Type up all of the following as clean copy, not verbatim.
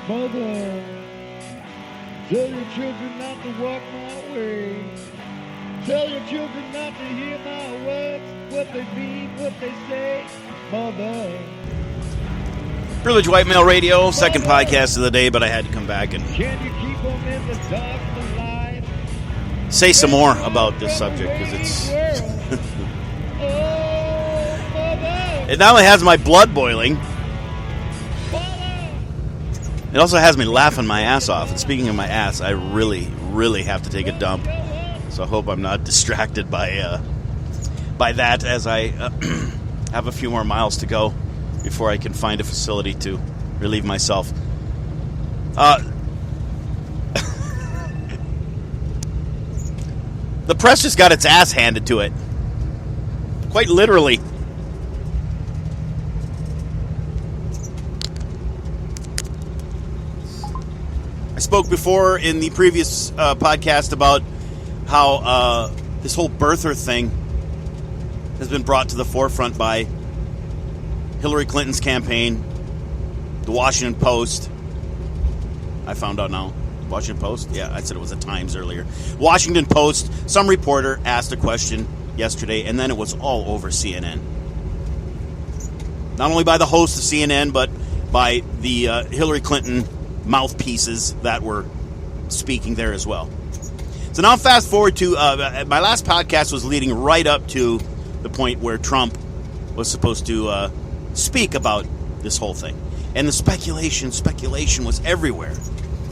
Mother, tell your children not to walk my way. Tell your children not to hear my words, what they mean, what they say. Mother. Privileged White Male Radio, second podcast of the day, but I had to come back and say some more about this subject because it's it not only has my blood boiling, it also has me laughing my ass off. And speaking of my ass, I really, really have to take a dump, so I hope I'm not distracted by that as I have a few more miles to go before I can find a facility to relieve myself. The press just got its ass handed to it. Quite literally. I spoke before in the previous podcast about how this whole birther thing has been brought to the forefront by Hillary Clinton's campaign, the Washington Post. I found out now. Washington Post? Yeah, I said it was the Times earlier. Washington Post. Some reporter asked a question yesterday, and then it was all over CNN. Not only by the host of CNN, but by the Hillary Clinton mouthpieces that were speaking there as well. So now fast forward to my last podcast was leading right up to the point where Trump was supposed to speak about this whole thing. And the speculation was everywhere.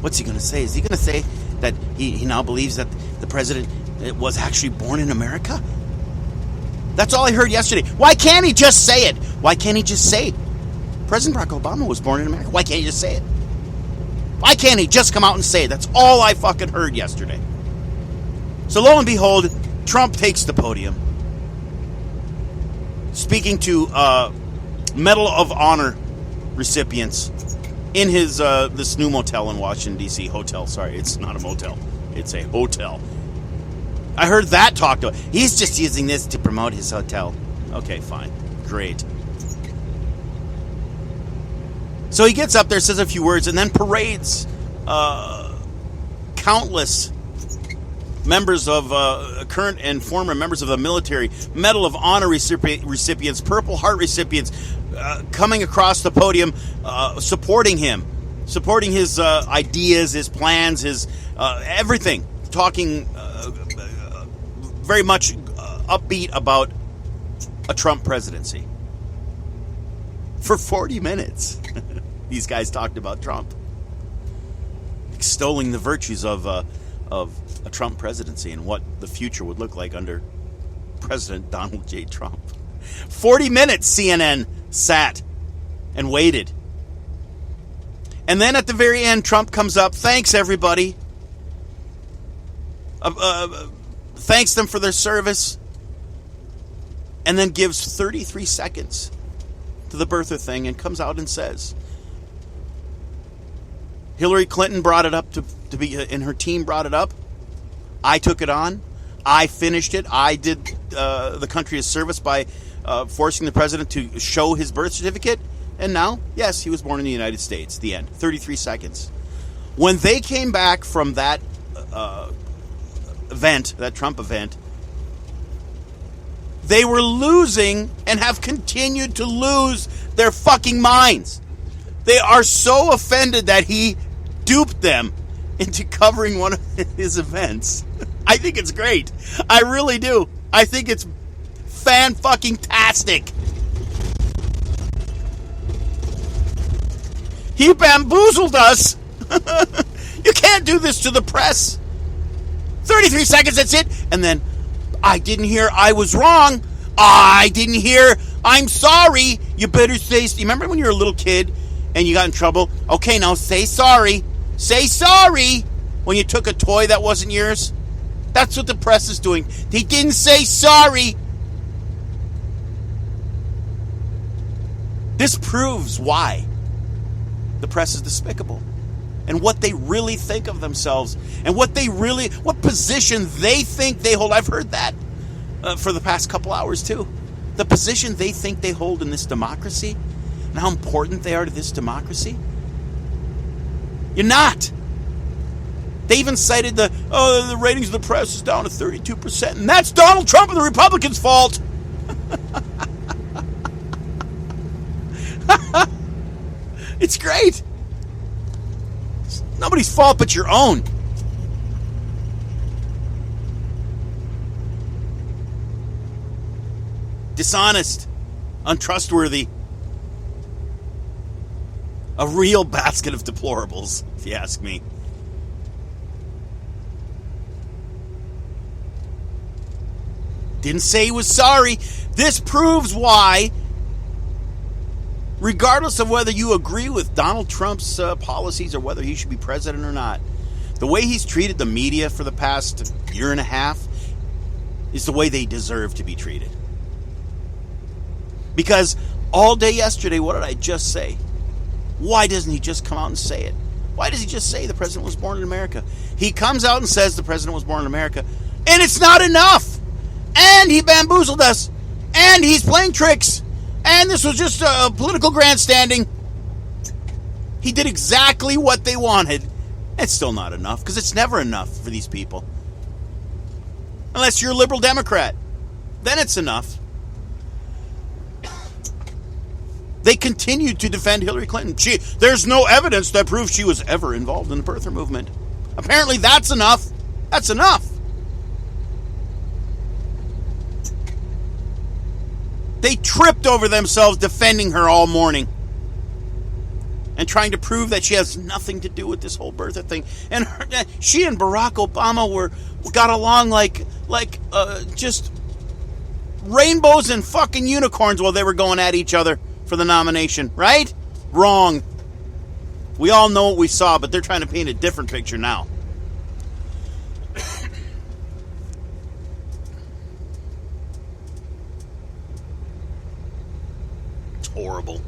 What's he going to say? Is he going to say that he now believes that the president was actually born in America? That's all I heard yesterday. Why can't he just say it? Why can't he just say President Barack Obama was born in America? Why can't he just say it? Why can't he just come out and say it? That's all I fucking heard yesterday. So lo and behold, Trump takes the podium, speaking to Medal of Honor recipients in his this new motel in Washington, D.C. Hotel. Sorry, it's not a motel. It's a hotel. I heard that talked about. He's just using this to promote his hotel. Okay, fine. Great. So he gets up there, says a few words, and then parades countless members of current and former members of the military, Medal of Honor recipients, Purple Heart recipients, coming across the podium, supporting him, supporting his ideas, his plans, his everything, talking very much upbeat about a Trump presidency. For 40 minutes, these guys talked about Trump, extolling the virtues of a Trump presidency and what the future would look like under President Donald J. Trump. 40 minutes CNN sat and waited. And then at the very end, Trump comes up, thanks everybody, thanks them for their service, and then gives 33 seconds to the birther thing and comes out and says, Hillary Clinton brought it up to be, and her team brought it up. I took it on. I finished it. I did the country a service by forcing the president to show his birth certificate. And now, yes, he was born in the United States. The end. 33 seconds. When they came back from that event, that Trump event, they were losing and have continued to lose their fucking minds. They are so offended that he duped them into covering one of his events. I think it's great. I really do. I think it's fan-fucking-tastic. He bamboozled us. You can't do this to the press. 33 seconds, that's it. And then, I didn't hear, I was wrong. I didn't hear, I'm sorry. You better say, you remember when you were a little kid and you got in trouble? Okay, now say sorry. Say sorry when you took a toy that wasn't yours. That's what the press is doing. They didn't say sorry. This proves why the press is despicable and what they really think of themselves and what position they think they hold. I've heard that for the past couple hours too. The position they think they hold in this democracy and how important they are to this democracy. You're not. They even cited the ratings of the press is down to 32%, and that's Donald Trump and the Republicans' fault. It's great. It's nobody's fault but your own. Dishonest, untrustworthy. A real basket of deplorables, if you ask me. Didn't say he was sorry. This proves why, regardless of whether you agree with Donald Trump's policies or whether he should be president or not, the way he's treated the media for the past year and a half is the way they deserve to be treated. Because all day yesterday, what did I just say? Why doesn't he just come out and say it? Why does he just say the president was born in America? He comes out and says the president was born in America, and it's not enough. And he bamboozled us. And he's playing tricks. And this was just a political grandstanding. He did exactly what they wanted. It's still not enough, because it's never enough for these people. Unless you're a liberal Democrat. Then it's enough. They continued to defend Hillary Clinton. There's no evidence that proves she was ever involved in the birther movement. Apparently that's enough. That's enough. They tripped over themselves defending her all morning and trying to prove that she has nothing to do with this whole birther thing. And she and Barack Obama got along like just rainbows and fucking unicorns while they were going at each other for the nomination, right? Wrong. We all know what we saw, but they're trying to paint a different picture now. It's horrible.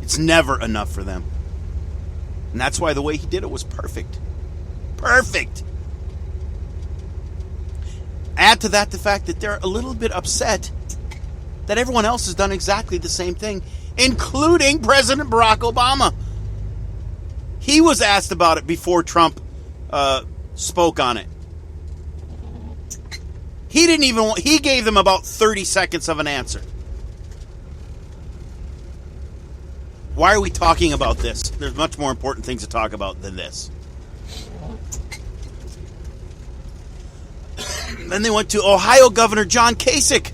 It's never enough for them. And that's why the way he did it was perfect. Perfect. Add to that the fact that they're a little bit upset that everyone else has done exactly the same thing, including President Barack Obama. He was asked about it before Trump spoke on it. He gave them about 30 seconds of an answer. Why are we talking about this? There's much more important things to talk about than this. Then they went to Ohio Governor John Kasich,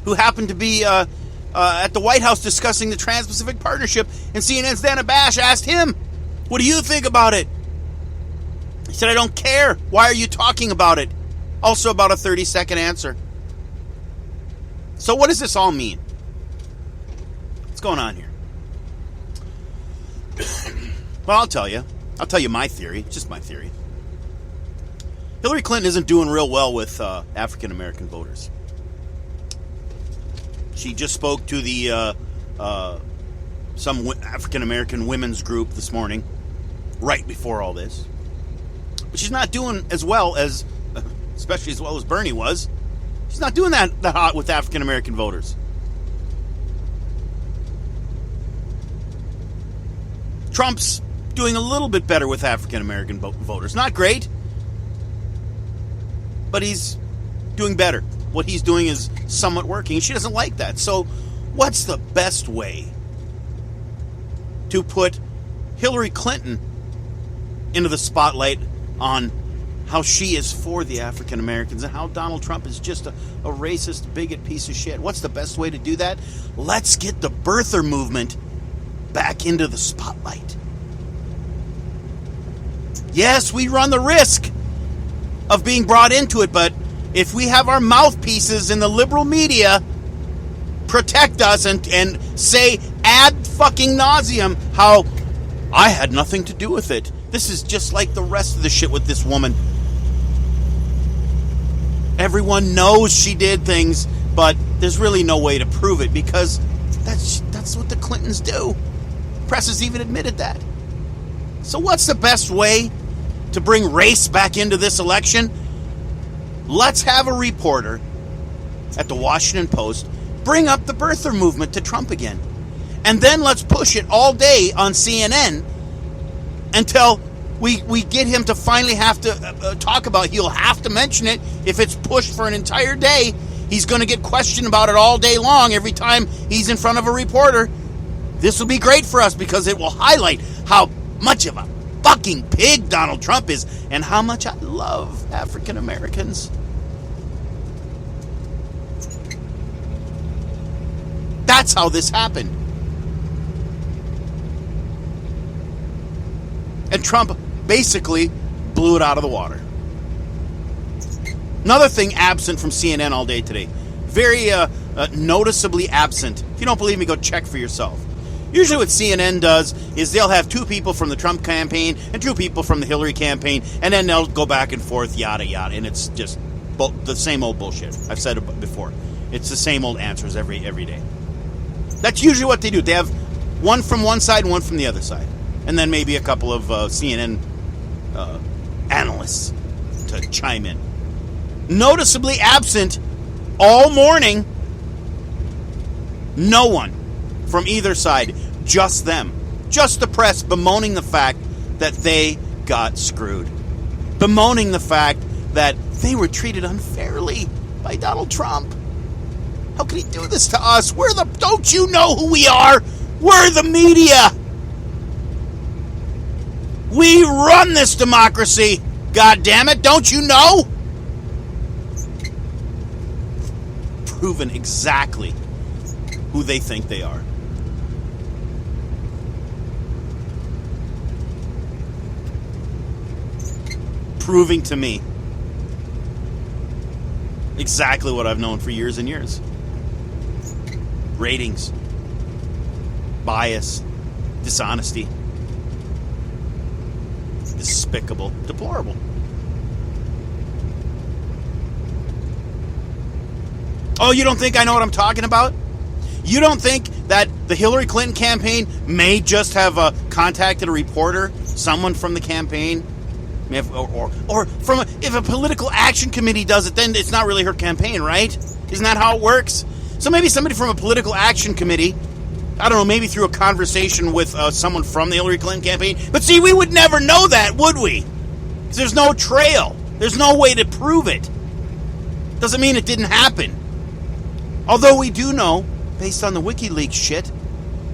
who happened to be at the White House discussing the Trans-Pacific Partnership, and CNN's Dana Bash asked him, what do you think about it? He said, I don't care. Why are you talking about it? Also about a 30-second answer. So what does this all mean? What's going on here? Well, I'll tell you. I'll tell you my theory. It's just my theory. Hillary Clinton isn't doing real well with African-American voters. She just spoke to the some African-American women's group this morning, right before all this. But she's not doing as well as, especially as well as Bernie was. She's not doing that hot with African-American voters. Trump's doing a little bit better with African-American voters. Not great, but he's doing better. What he's doing is somewhat working. She doesn't like that. So what's the best way to put Hillary Clinton into the spotlight on how she is for the African Americans and how Donald Trump is just a racist, bigot piece of shit? What's the best way to do that? Let's get the birther movement back into the spotlight. Yes, we run the risk of being brought into it, but if we have our mouthpieces in the liberal media protect us and say ad fucking nauseum how I had nothing to do with it. This is just like the rest of the shit with this woman. Everyone knows she did things, but there's really no way to prove it because that's what the Clintons do. Press has even admitted that. So what's the best way to bring race back into this election? Let's have a reporter at the Washington Post bring up the birther movement to Trump again And then let's push it all day on CNN until we get him to finally have to talk about it. He'll have to mention it. If it's pushed for an entire day, he's going to get questioned about it all day long every time he's in front of a reporter. This will be great for us because it will highlight how much of a fucking pig Donald Trump is and how much I love African Americans. That's how this happened. And Trump basically blew it out of the water. Another thing absent from CNN all day today. Very noticeably absent. If you don't believe me, go check for yourself. Usually what CNN does is they'll have 2 people from the Trump campaign and 2 people from the Hillary campaign, and then they'll go back and forth, yada, yada, and it's just the same old bullshit. I've said it before. It's the same old answers every day. That's usually what they do. They have one from one side and one from the other side. And then maybe a couple of CNN analysts to chime in. Noticeably absent all morning, no one from either side, just them. Just the press bemoaning the fact that they got screwed. Bemoaning the fact that they were treated unfairly by Donald Trump. How can he do this to us? Don't you know who we are? We're the media. We run this democracy. God damn it, don't you know? Proven exactly who they think they are. Proving to me exactly what I've known for years and years. Ratings, bias, dishonesty. Despicable, deplorable. Oh, you don't think I know what I'm talking about? You don't think that the Hillary Clinton campaign may just have contacted a reporter, someone from the campaign, or from if a political action committee does it, then it's not really her campaign, right? Isn't that how it works? So maybe somebody from a political action committee, I don't know, maybe through a conversation with someone from the Hillary Clinton campaign. But see, we would never know that, would we? Because there's no trail. There's no way to prove it. Doesn't mean it didn't happen. Although we do know, based on the WikiLeaks shit,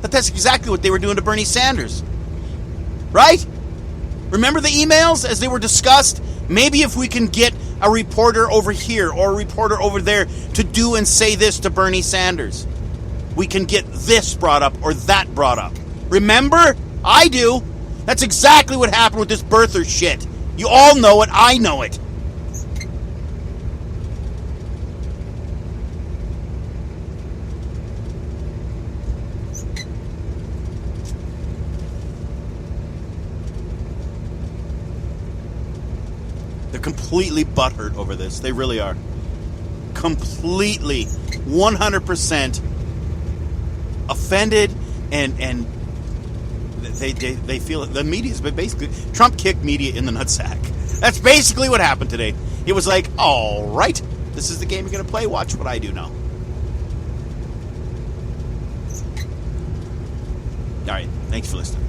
that that's exactly what they were doing to Bernie Sanders. Right? Remember the emails as they were discussed? Maybe if we can get a reporter over here or a reporter over there to do and say this to Bernie Sanders, we can get this brought up or that brought up. Remember? I do. That's exactly what happened with this birther shit. You all know it. I know it. They're completely butthurt over this. They really are. Completely, 100% offended, and they feel the media's basically Trump kicked media in the nutsack. That's basically what happened today. It was like, all right, this is the game you're going to play. Watch what I do now. All right, thanks for listening.